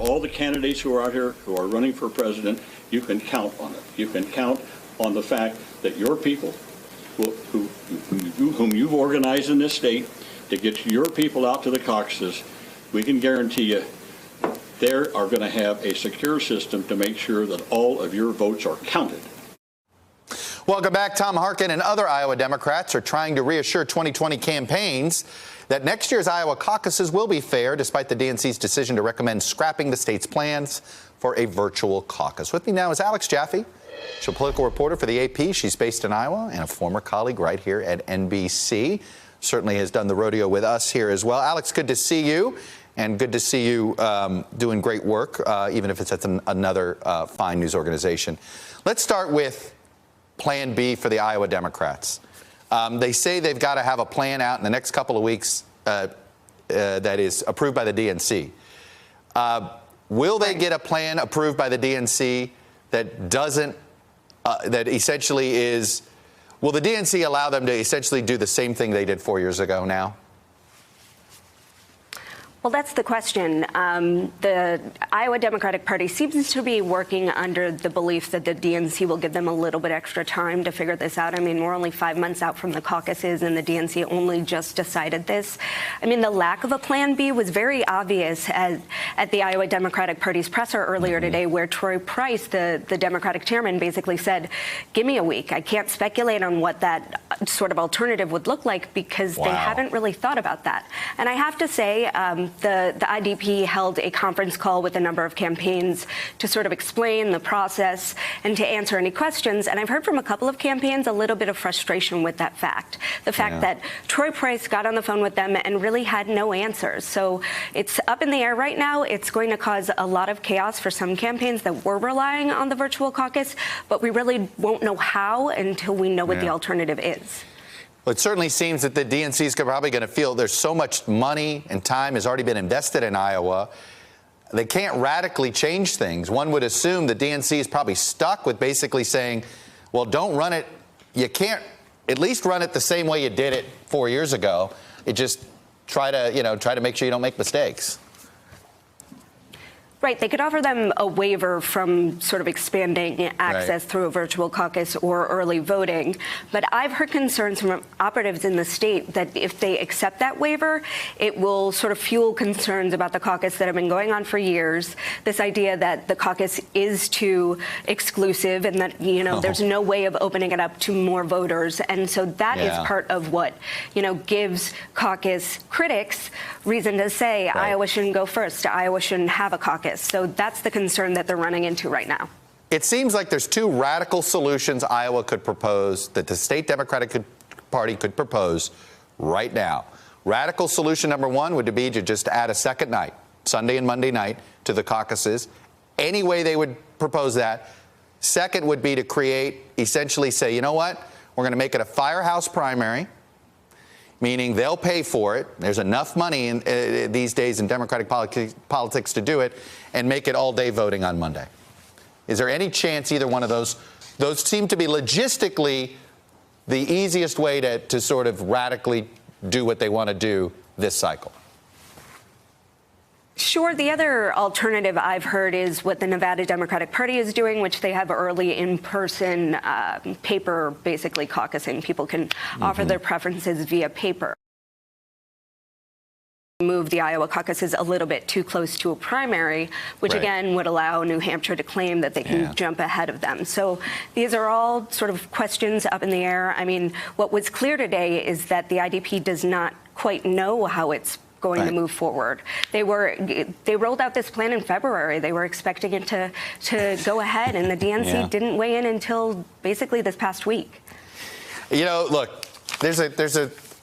all the candidates who are out here who are running for president, you can count on it. You can count on the fact that your people, whom you've organized in this state, to get your people out to the caucuses, we can guarantee you they are going to have a secure system to make sure that all of your votes are counted. Welcome back. Tom Harkin and other Iowa Democrats are trying to reassure 2020 campaigns that next year's Iowa caucuses will be fair, despite the DNC's decision to recommend scrapping the state's plans for a virtual caucus. With me now is Alex Jaffe. She's a political reporter for the AP. She's based in Iowa and a former colleague right here at NBC. Certainly has done the rodeo with us here as well. Alex, good to see you. And good to see you doing great work, even if it's at another fine news organization. Let's start with Plan B for the Iowa Democrats. They say they've got to have a plan out in the next couple of weeks that is approved by the DNC. Will they get a plan approved by the DNC that doesn't, that essentially is, will the DNC allow them to essentially do the same thing they did 4 years ago now? Well, that's the question. The Iowa Democratic Party seems to be working under the belief that the DNC will give them a little bit extra time to figure this out. I mean, we're only 5 months out from the caucuses, and the DNC only just decided this. I mean, the lack of a plan B was very obvious at the Iowa Democratic Party's presser earlier today, where Troy Price, the Democratic chairman, basically said, give me a week. I can't speculate on what that sort of alternative would look like because they haven't really thought about that. And I have to say, the IDP held a conference call with a number of campaigns to sort of explain the process and to answer any questions. And I've heard from a couple of campaigns a little bit of frustration with that fact. The fact that Troy Price got on the phone with them and really had no answers. So it's up in the air right now. It's going to cause a lot of chaos for some campaigns that were relying on the virtual caucus, but we really won't know how until we know what the alternative is. Well, it certainly seems that the DNC is probably going to feel there's so much money and time has already been invested in Iowa. They can't radically change things. One would assume the DNC is probably stuck with basically saying, well, don't run it. You can't at least run it the same way you did it 4 years ago. It just try to make sure you don't make mistakes. Right. They could offer them a waiver from sort of expanding access through a virtual caucus or early voting. But I've heard concerns from operatives in the state that if they accept that waiver, it will sort of fuel concerns about the caucus that have been going on for years. This idea that the caucus is too exclusive and that, there's no way of opening it up to more voters. And so that is part of what, gives caucus critics reason to say Iowa shouldn't go first. Iowa shouldn't have a caucus. So that's the concern that they're running into right now. It seems like there's two radical solutions Iowa could propose, that the state Democratic Party could propose right now. Radical solution number one would be to just add a second night, Sunday and Monday night, to the caucuses. Any way they would propose that. Second would be to create, essentially say, you know what, we're going to make it a firehouse primary, meaning they'll pay for it. There's enough money these days in Democratic politics to do it, and make it all-day voting on Monday. Is there any chance either one of those seem to be logistically the easiest way to sort of radically do what they want to do this cycle? Sure. The other alternative I've heard is what the Nevada Democratic Party is doing, which they have early in-person paper, basically caucusing. People can offer their preferences via paper. Move the Iowa caucuses a little bit too close to a primary, which again would allow New Hampshire to claim that they can jump ahead of them. So these are all sort of questions up in the air. I mean, what was clear today is that the IDP does not quite know how it's going to move forward. They rolled out this plan in February. They were expecting it to go ahead, and the DNC didn't weigh in until basically this past week. Look,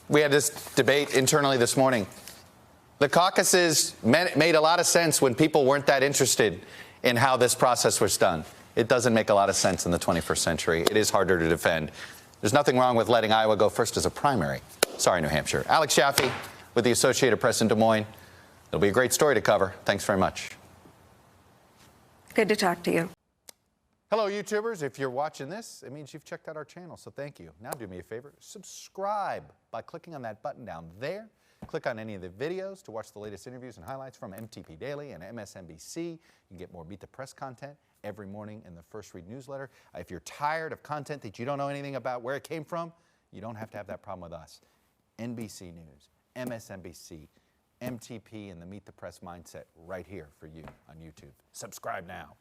we had this debate internally this morning. The caucuses made a lot of sense when people weren't that interested in how this process was done. It doesn't make a lot of sense in the 21st century. It is harder to defend. There's nothing wrong with letting Iowa go first as a primary. Sorry, New Hampshire. Alex Jaffe with the Associated Press in Des Moines. It'll be a great story to cover. Thanks very much. Good to talk to you. Hello, YouTubers. If you're watching this, it means you've checked out our channel, so thank you. Now do me a favor. Subscribe by clicking on that button down there. Click on any of the videos to watch the latest interviews and highlights from MTP Daily and MSNBC. You can get more Meet the Press content every morning in the First Read newsletter. If you're tired of content that you don't know anything about where it came from, you don't have to have that problem with us. NBC News, MSNBC, MTP, and the Meet the Press mindset right here for you on YouTube. Subscribe now.